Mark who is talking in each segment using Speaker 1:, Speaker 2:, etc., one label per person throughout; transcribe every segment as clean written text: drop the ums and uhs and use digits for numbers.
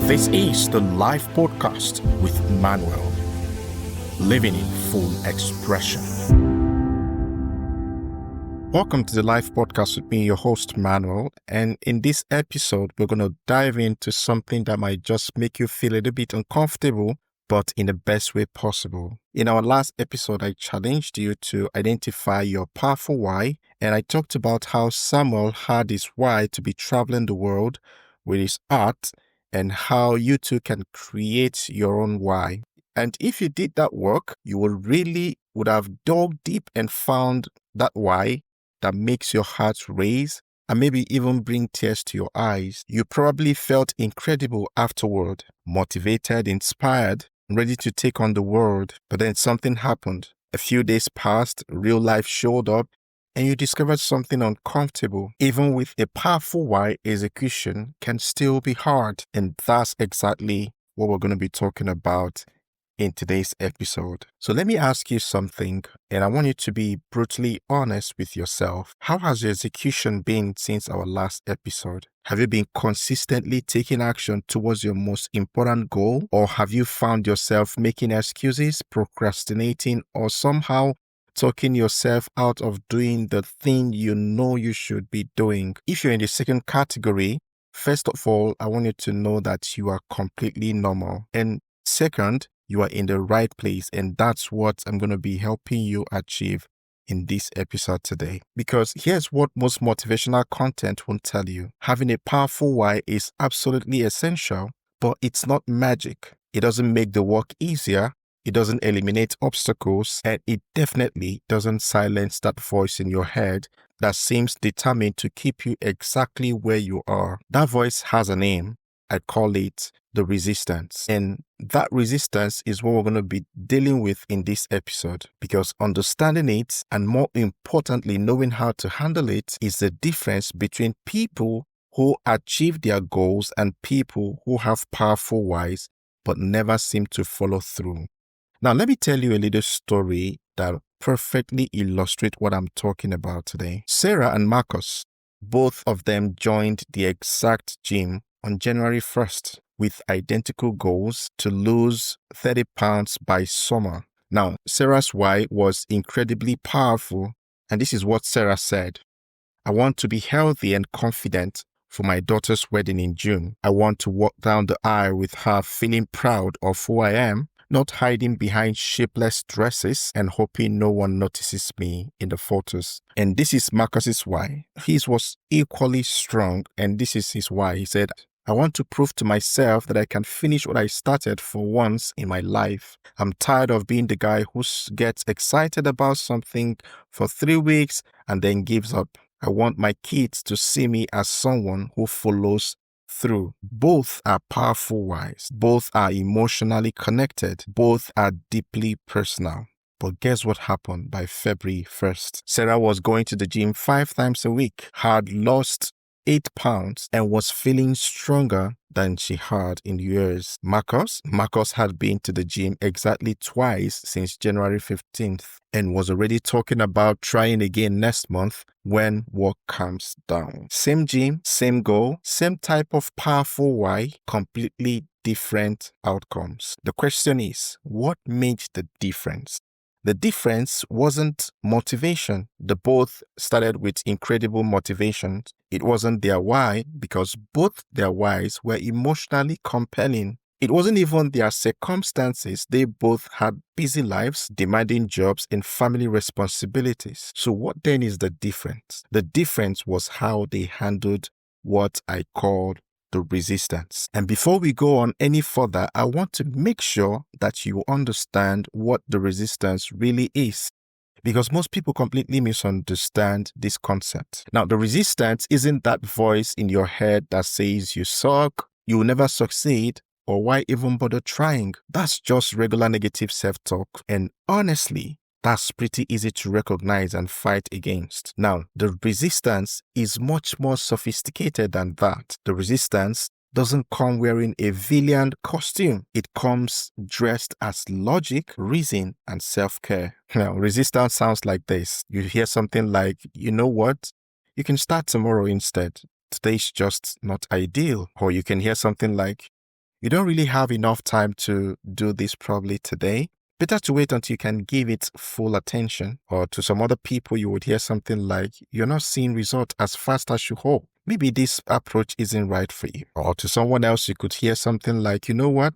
Speaker 1: This is the live podcast with Manuel, living in full expression. Welcome to the live podcast with me, your host Manuel, and in this episode, we're going to dive into something that might just make you feel a little bit uncomfortable, but in the best way possible. In our last episode, I challenged you to identify your powerful why, and I talked about how Samuel had his why to be traveling the world with his art, and how you too can create your own why. And if you did that work, you would have dug deep and found that why that makes your heart race and maybe even bring tears to your eyes. You probably felt incredible afterward, motivated, inspired, ready to take on the world. But then something happened. A few days passed, real life showed up, and you discovered something uncomfortable. Even with a powerful why, execution can still be hard. And that's exactly what we're going to be talking about in today's episode. So let me ask you something, and I want you to be brutally honest with yourself. How has your execution been since our last episode? Have you been consistently taking action towards your most important goal, or have you found yourself making excuses, procrastinating, or somehow talking yourself out of doing the thing you know you should be doing? If you're in the second category, first of all, I want you to know that you are completely normal. And second, you are in the right place, and that's what I'm going to be helping you achieve in this episode today. Because here's what most motivational content won't tell you. Having a powerful why is absolutely essential, but it's not magic. It doesn't make the work easier. It doesn't eliminate obstacles, and it definitely doesn't silence that voice in your head that seems determined to keep you exactly where you are. That voice has a name. I call it the resistance. And that resistance is what we're going to be dealing with in this episode, because understanding it, and more importantly, knowing how to handle it, is the difference between people who achieve their goals and people who have powerful whys but never seem to follow through. Now, let me tell you a little story that perfectly illustrates what I'm talking about today. Sarah and Marcus, both of them joined the exact gym on January 1st with identical goals to lose 30 pounds by summer. Now, Sarah's why was incredibly powerful, and this is what Sarah said. I want to be healthy and confident for my daughter's wedding in June. I want to walk down the aisle with her feeling proud of who I am, not hiding behind shapeless dresses and hoping no one notices me in the photos. And this is Marcus's why. His was equally strong, and this is his why. He said, I want to prove to myself that I can finish what I started for once in my life. I'm tired of being the guy who gets excited about something for 3 weeks and then gives up. I want my kids to see me as someone who follows through. Both are powerful whys. Both are emotionally connected. Both are deeply personal. But guess what happened by February 1st? Sarah was going to the gym 5 times a week, had lost 8 pounds, and was feeling stronger than she had in years. Marcus had been to the gym exactly twice since January 15th and was already talking about trying again next month when work calms down. Same gym, same goal, same type of powerful why, completely different outcomes. The question is, what made the difference? The difference wasn't motivation. They both started with incredible motivation. It wasn't their why, because both their whys were emotionally compelling. It wasn't even their circumstances. They both had busy lives, demanding jobs, and family responsibilities. So what then is the difference? The difference was how they handled what I called the resistance. And before we go on any further, I want to make sure that you understand what the resistance really is, because most people completely misunderstand this concept. Now, the resistance isn't that voice in your head that says you suck, you will never succeed, or why even bother trying. That's just regular negative self-talk, and honestly, that's pretty easy to recognize and fight against. Now, the resistance is much more sophisticated than that. The resistance doesn't come wearing a villain costume. It comes dressed as logic, reason, and self-care. Now, resistance sounds like this. You hear something like, you know what? You can start tomorrow instead. Today's just not ideal. Or you can hear something like, You don't really have enough time to do this probably today. Better to wait until you can give it full attention. Or to some other people, you would hear something like, you're not seeing results as fast as you hope. Maybe this approach isn't right for you. Or to someone else, you could hear something like, you know what?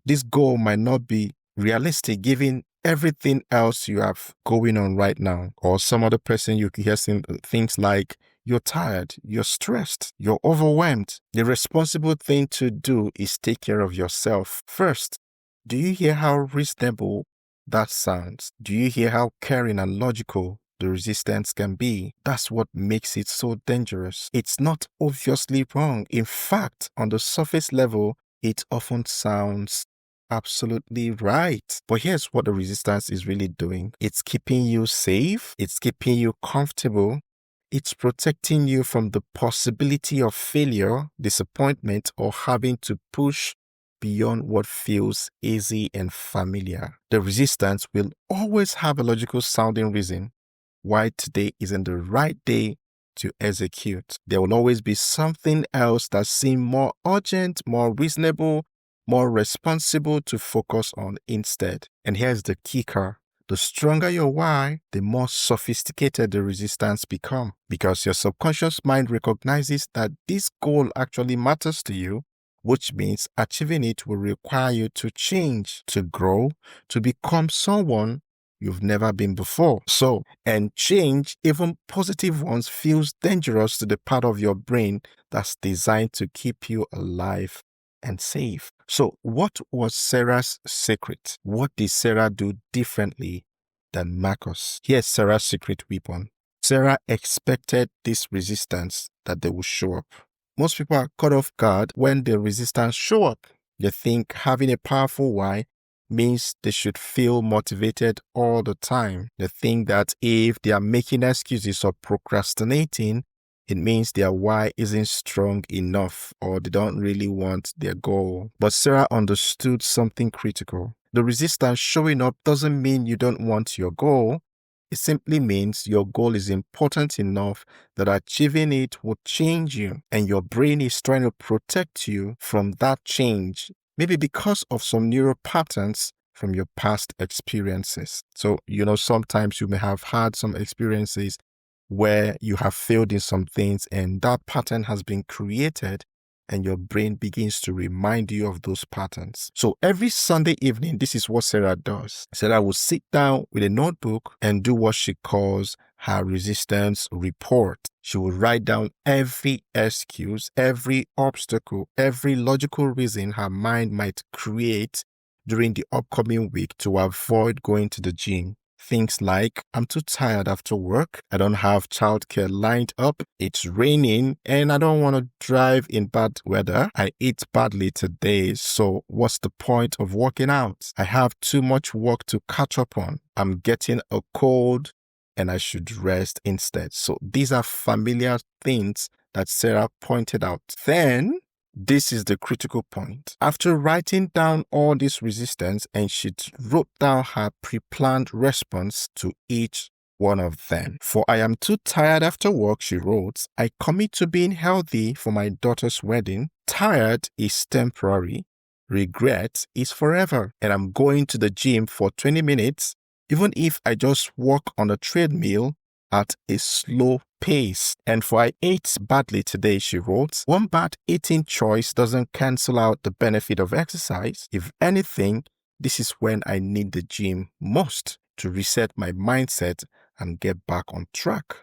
Speaker 1: This goal might not be realistic given everything else you have going on right now. Or some other person, you could hear things like, you're tired, you're stressed, you're overwhelmed. The responsible thing to do is take care of yourself first. Do you hear how reasonable that sounds? Do you hear how caring and logical the resistance can be? That's what makes it so dangerous. It's not obviously wrong. In fact, on the surface level, it often sounds absolutely right. But here's what the resistance is really doing. It's keeping you safe. It's keeping you comfortable. It's protecting you from the possibility of failure, disappointment, or having to push beyond what feels easy and familiar. The resistance will always have a logical sounding reason why today isn't the right day to execute. There will always be something else that seems more urgent, more reasonable, more responsible to focus on instead. And here's the kicker. The stronger your why, the more sophisticated the resistance becomes, because your subconscious mind recognizes that this goal actually matters to you, which means achieving it will require you to change, to grow, to become someone you've never been before. And change, even positive ones, feels dangerous to the part of your brain that's designed to keep you alive and safe. So what was Sarah's secret? What did Sarah do differently than Marcus? Here's Sarah's secret weapon. Sarah expected this resistance that they would show up. Most people are caught off guard when the resistance show up. They think having a powerful why means they should feel motivated all the time. They think that if they are making excuses or procrastinating, it means their why isn't strong enough or they don't really want their goal. But Sarah understood something critical. The resistance showing up doesn't mean you don't want your goal. It simply means your goal is important enough that achieving it will change you, and your brain is trying to protect you from that change, maybe because of some neural patterns from your past experiences. So, sometimes you may have had some experiences where you have failed in some things and that pattern has been created and your brain begins to remind you of those patterns. So every Sunday evening, this is what Sarah does. Sarah will sit down with a notebook and do what she calls her resistance report. She will write down every excuse, every obstacle, every logical reason her mind might create during the upcoming week to avoid going to the gym. Things like, I'm too tired after work, I don't have childcare lined up, it's raining, and I don't want to drive in bad weather. I ate badly today, so what's the point of working out? I have too much work to catch up on. I'm getting a cold, and I should rest instead. So these are familiar things that Sarah pointed out. Then, this is the critical point. After writing down all this resistance, and she wrote down her pre-planned response to each one of them. For I am too tired after work, she wrote, I commit to being healthy for my daughter's wedding. Tired is temporary. Regret is forever. And I'm going to the gym for 20 minutes, even if I just walk on a treadmill at a slow pace. And for I ate badly today, she wrote, one bad eating choice doesn't cancel out the benefit of exercise. If anything, this is when I need the gym most to reset my mindset and get back on track.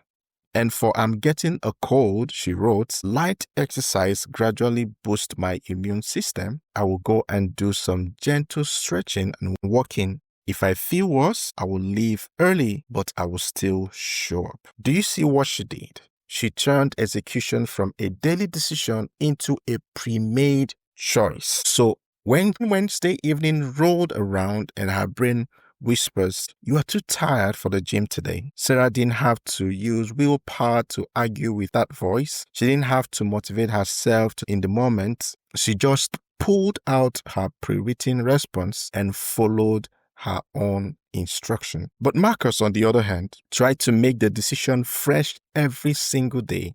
Speaker 1: And for I'm getting a cold, she wrote, light exercise gradually boosts my immune system. I will go and do some gentle stretching and walking. If I feel worse, I will leave early, but I will still show up. Do you see what she did? She turned execution from a daily decision into a pre-made choice. So when Wednesday evening rolled around and her brain whispers, you are too tired for the gym today, Sarah didn't have to use willpower to argue with that voice. She didn't have to motivate herself in the moment. She just pulled out her pre-written response and followed her own instruction. But Marcus, on the other hand, tried to make the decision fresh every single day.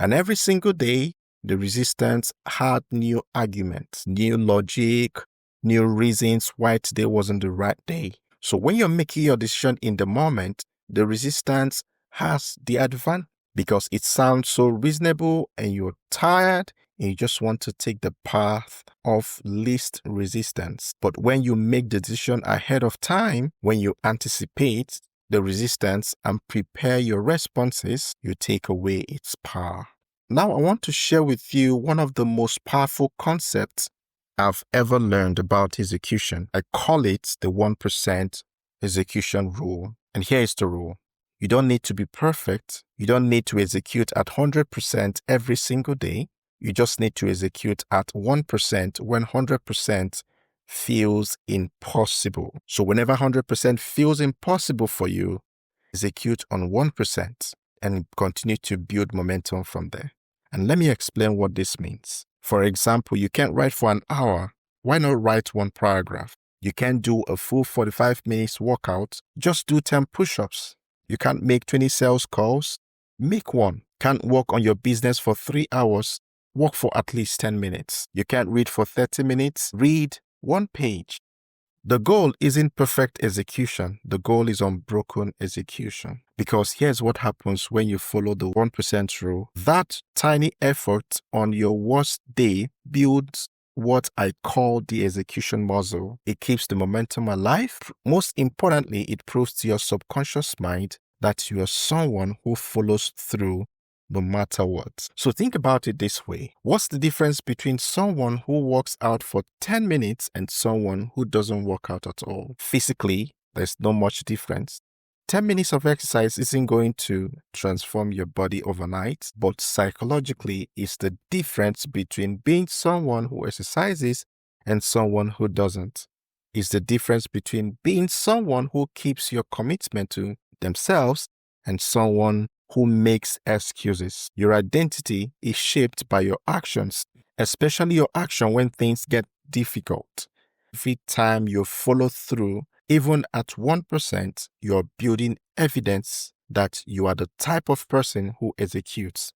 Speaker 1: And every single day, the resistance had new arguments, new logic, new reasons why today wasn't the right day. So when you're making your decision in the moment, the resistance has the advantage because it sounds so reasonable and you're tired and you just want to take the path of least resistance. But when you make the decision ahead of time, when you anticipate the resistance and prepare your responses, you take away its power. Now, I want to share with you one of the most powerful concepts I've ever learned about execution. I call it the 1% execution rule. And here is the rule. You don't need to be perfect. You don't need to execute at 100% every single day. You just need to execute at 1% when 100% feels impossible. So whenever 100% feels impossible for you, execute on 1% and continue to build momentum from there. And let me explain what this means. For example, you can't write for an hour. Why not write one paragraph? You can't do a full 45 minutes workout. Just do 10 push-ups. You can't make 20 sales calls. Make one. Can't work on your business for 3 hours. Work for at least 10 minutes. You can't read for 30 minutes. Read one page. The goal isn't perfect execution. The goal is unbroken execution. Because here's what happens when you follow the 1% rule. That tiny effort on your worst day builds what I call the execution muscle. It keeps the momentum alive. Most importantly, it proves to your subconscious mind that you are someone who follows through no matter what. So think about it this way. What's the difference between someone who works out for 10 minutes and someone who doesn't work out at all? Physically, there's not much difference. 10 minutes of exercise isn't going to transform your body overnight, but psychologically, it's the difference between being someone who exercises and someone who doesn't. It's the difference between being someone who keeps your commitment to themselves and someone who makes excuses. Your identity is shaped by your actions, especially your action when things get difficult. Every time you follow through, even at 1%, you're building evidence that you are the type of person who executes.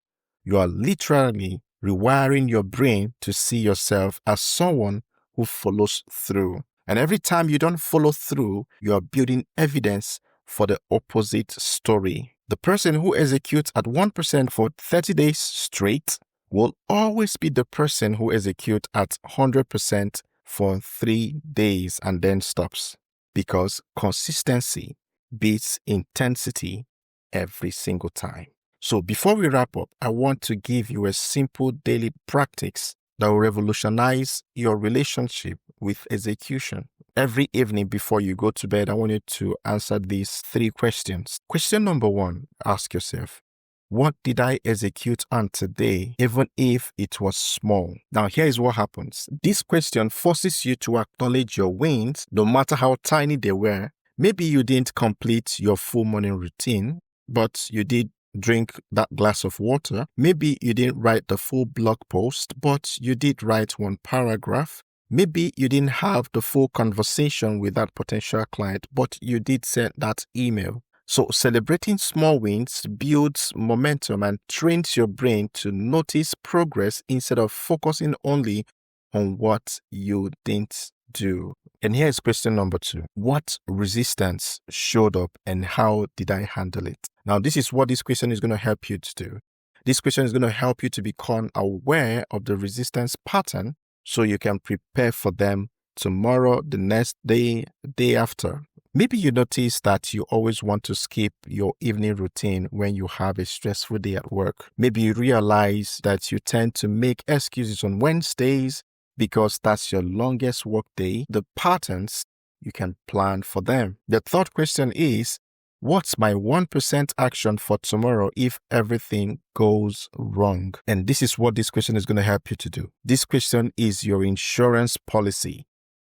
Speaker 1: You are literally rewiring your brain to see yourself as someone who follows through. And every time you don't follow through, you are building evidence for the opposite story. The person who executes at 1% for 30 days straight will always be the person who executes at 100% for 3 days and then stops. Because consistency beats intensity every single time. So before we wrap up, I want to give you a simple daily practice that will revolutionize your relationship with execution. Every evening before you go to bed, I want you to answer these 3 questions. Question number 1, ask yourself, what did I execute on today, even if it was small? Now, here is what happens. This question forces you to acknowledge your wins, no matter how tiny they were. Maybe you didn't complete your full morning routine, but you did drink that glass of water. Maybe you didn't write the full blog post, but you did write one paragraph. Maybe you didn't have the full conversation with that potential client, but you did send that email. So celebrating small wins builds momentum and trains your brain to notice progress instead of focusing only on what you didn't do. And here's question number 2. What resistance showed up and how did I handle it? Now, this is what this question is going to help you to do. This question is going to help you to become aware of the resistance pattern so you can prepare for them tomorrow, the next day, the day after. Maybe you notice that you always want to skip your evening routine when you have a stressful day at work. Maybe you realize that you tend to make excuses on Wednesdays because that's your longest work day. The patterns, you can plan for them. The third question is, what's my 1% action for tomorrow if everything goes wrong? And this is what this question is going to help you to do. This question is your insurance policy.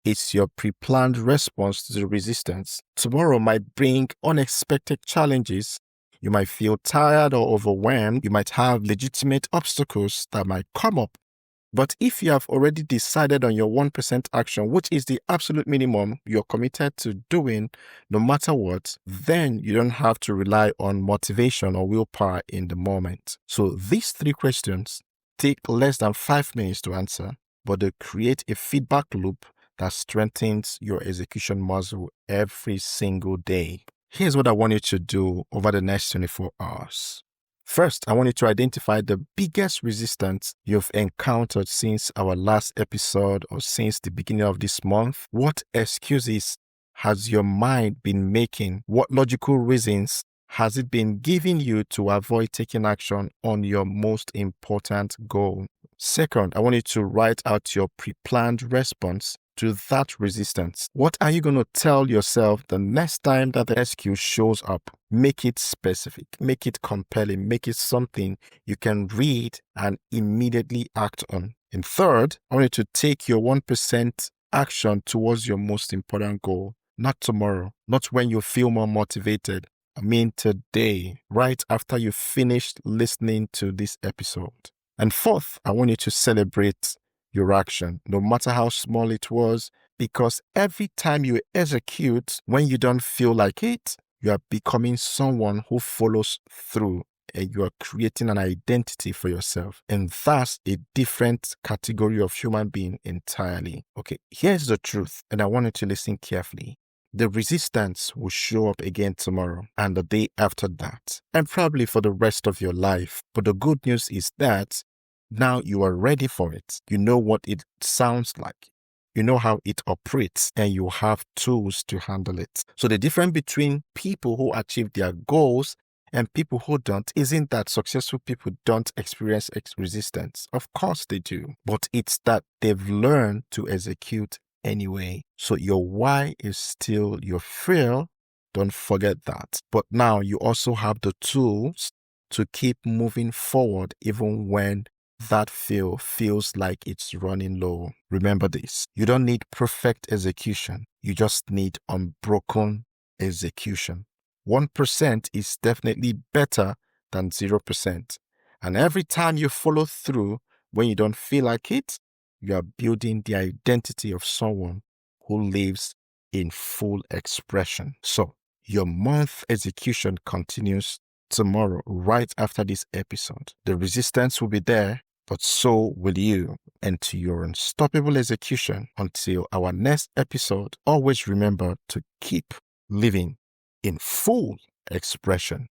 Speaker 1: It's your pre-planned response to the resistance. Tomorrow might bring unexpected challenges. You might feel tired or overwhelmed. You might have legitimate obstacles that might come up. But if you have already decided on your 1% action, which is the absolute minimum you're committed to doing no matter what, then you don't have to rely on motivation or willpower in the moment. So these 3 questions take less than 5 minutes to answer, but they create a feedback loop that strengthens your execution muscle every single day. Here's what I want you to do over the next 24 hours. First, I want you to identify the biggest resistance you've encountered since our last episode or since the beginning of this month. What excuses has your mind been making? What logical reasons has it been giving you to avoid taking action on your most important goal? Second, I want you to write out your pre-planned response to that resistance. What are you going to tell yourself the next time that the excuse shows up? Make it specific, make it compelling, make it something you can read and immediately act on. And third, I want you to take your 1% action towards your most important goal. Not tomorrow, not when you feel more motivated. I mean today, right after you finished listening to this episode. And fourth, I want you to celebrate your action, no matter how small it was, because every time you execute when you don't feel like it, you are becoming someone who follows through and you are creating an identity for yourself. And that's a different category of human being entirely. Okay, here's the truth, and I want you to listen carefully. The resistance will show up again tomorrow and the day after that, and probably for the rest of your life. But the good news is that now you are ready for it. You know what it sounds like. You know how it operates, and you have tools to handle it. So the difference between people who achieve their goals and people who don't isn't that successful people don't experience resistance. Of course they do. But it's that they've learned to execute anyway. So your why is still your fear. Don't forget that. But now you also have the tools to keep moving forward even when that feels like it's running low. Remember this. You don't need perfect execution. You just need unbroken execution. 1% is definitely better than 0%. And every time you follow through when you don't feel like it, you are building the identity of someone who lives in full expression. So your month execution continues tomorrow, right after this episode. The resistance will be there, but so will you. And to your unstoppable execution until our next episode, always remember to keep living in full expression.